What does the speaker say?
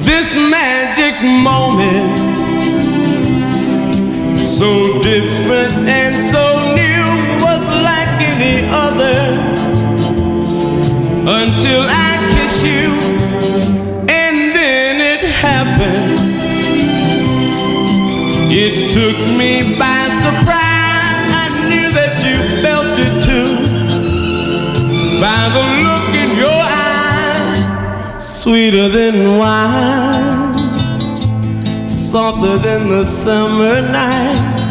This magic moment, so different and so new, was like any other until I kiss you, and then it happened. It took me by surprise. I knew that you felt it too, by the look in your eyes, sweeter than wine, softer than the summer night.